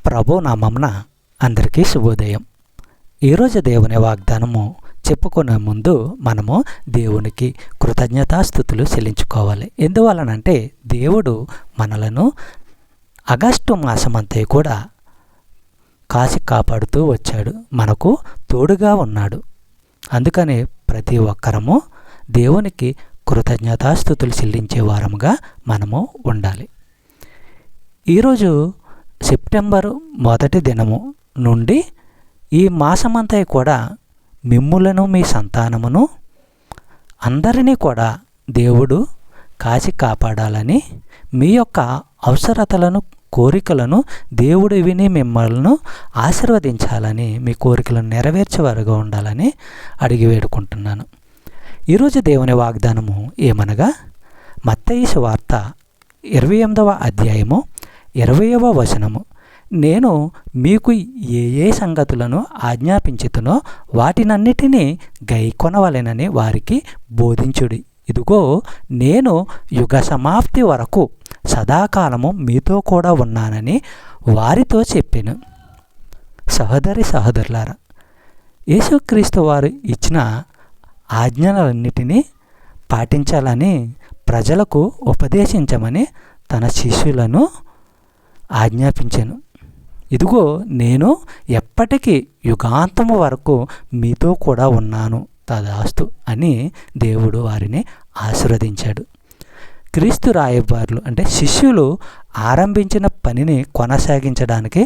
ప్రభు నామమున అందరికీ శుభోదయం. ఈరోజు దేవుని వాగ్దానము చెప్పుకునే ముందు మనము దేవునికి కృతజ్ఞతాస్తుతులు చెల్లించుకోవాలి. ఎందువలనంటే దేవుడు మనలను ఆగస్టు మాసమంతా కూడా కాచి కాపాడుతూ వచ్చాడు, మనకు తోడుగా ఉన్నాడు. అందుకనే ప్రతి ఒక్కరము దేవునికి కృతజ్ఞతాస్తుతులు చెల్లించే వారముగా మనము ఉండాలి. ఈరోజు సెప్టెంబరు 1 దినము నుండి ఈ మాసమంతా కూడా మిమ్ములను మీ సంతానమును అందరినీ కూడా దేవుడు కాచి కాపాడాలని, మీ యొక్క అవసరతలను కోరికలను దేవుడు విని మిమ్మల్ని ఆశీర్వదించాలని, మీ కోరికలను నెరవేర్చేవారుగా ఉండాలని అడిగి వేడుకుంటున్నాను. ఈరోజు దేవుని వాగ్దానము ఏమనగా, మత్తయి సువార్త 28వ అధ్యాయము 20వ వచనము, నేను మీకు ఏ సంగతులను ఆజ్ఞాపించుతునో వాటినన్నిటినీ గైకొనవలెనని వారికి బోధించుడి. ఇదిగో నేను యుగ సమాప్తి వరకు సదాకాలము మీతో కూడా ఉన్నానని వారితో చెప్పాను. సహోదరులారా, యేసుక్రీస్తు వారు ఇచ్చిన ఆజ్ఞలన్నిటినీ పాటించాలని, ప్రజలకు ఉపదేశించమని తన శిష్యులను ఆజ్ఞాపించాను. ఇదిగో నేను ఎప్పటికీ యుగాంతము వరకు మీతో కూడా ఉన్నాను, తదాస్తు అని దేవుడు వారిని ఆశీర్వదించాడు. క్రీస్తు రాయబారులు అంటే శిష్యులు ఆరంభించిన పనిని కొనసాగించడానికి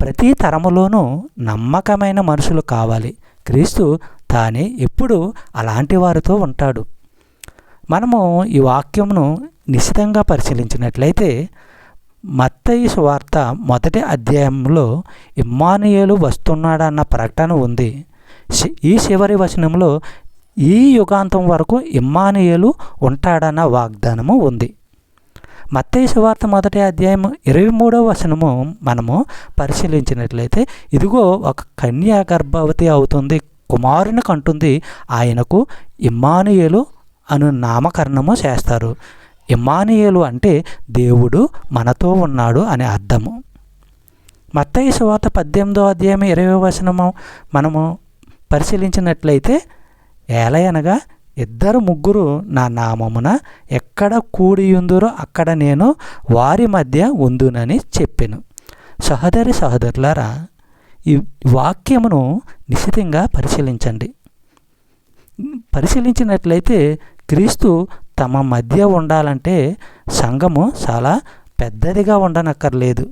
ప్రతి తరములోనూ నమ్మకమైన మనుషులు కావాలి. క్రీస్తు తానే ఎప్పుడు అలాంటి వారితో ఉంటాడు. మనము ఈ వాక్యమును నిశితంగా పరిశీలించినట్లయితే, మత్తయి సువార్త 1 అధ్యాయంలో ఇమ్మానుయేలు వస్తున్నాడన్న ప్రకటన ఉంది. ఈ చివరి వచనంలో ఈ యుగాంతం వరకు ఇమ్మానుయేలు ఉంటాడన్న వాగ్దానము ఉంది. మత్తయి సువార్త 1 అధ్యాయం 23వ వచనము మనము పరిశీలించినట్లయితే, ఇదిగో ఒక కన్య గర్భవతి అవుతుంది, కుమారుని కంటుంది, ఆయనకు ఇమ్మానుయేలు అను నామకరణము చేస్తారు. ఇమ్మానుయేలు అంటే దేవుడు మనతో ఉన్నాడు అని అర్థము. మత్తయి సువార్త 18వ అధ్యాయం 20వ వచనము మనము పరిశీలించినట్లయితే, ఏలయనగా 2-3 నా నామమున ఎక్కడ కూడియుందురో అక్కడ నేను వారి మధ్య ఉందునని చెప్పెను. సహోదరులారా, ఈ వాక్యమును నిశితంగా పరిశీలించినట్లయితే, క్రీస్తు తమ మధ్య ఉండాలంటే సంఘము చాలా పెద్దదిగా ఉండనక్కర్లేదు.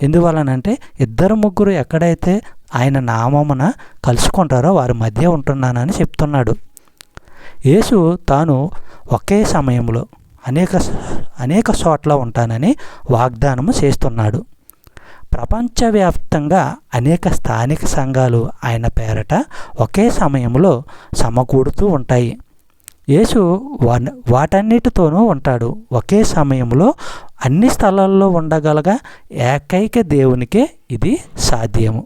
ఎందువలనంటే 2-3 ఎక్కడైతే ఆయన నామమున కలుసుకుంటారో వారి మధ్య ఉంటున్నానని చెప్తున్నాడు. యేసు తాను ఒకే సమయంలో అనేక చోట్ల ఉంటానని వాగ్దానము చేస్తున్నాడు. ప్రపంచవ్యాప్తంగా అనేక స్థానిక సంఘాలు ఆయన పేరట ఒకే సమయంలో సమకూడుతూ ఉంటాయి. యేసు వాటన్నిటితోనూ ఉంటాడు. ఒకే సమయంలో అన్ని స్థలాల్లో ఉండగలగా ఏకైక దేవునికే ఇది సాధ్యము.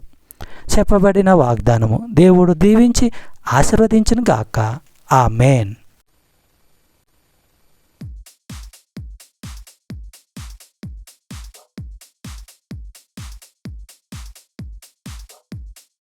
చెప్పబడిన వాగ్దానము దేవుడు దీవించి ఆశీర్వదించును గాక. ఆమేన్.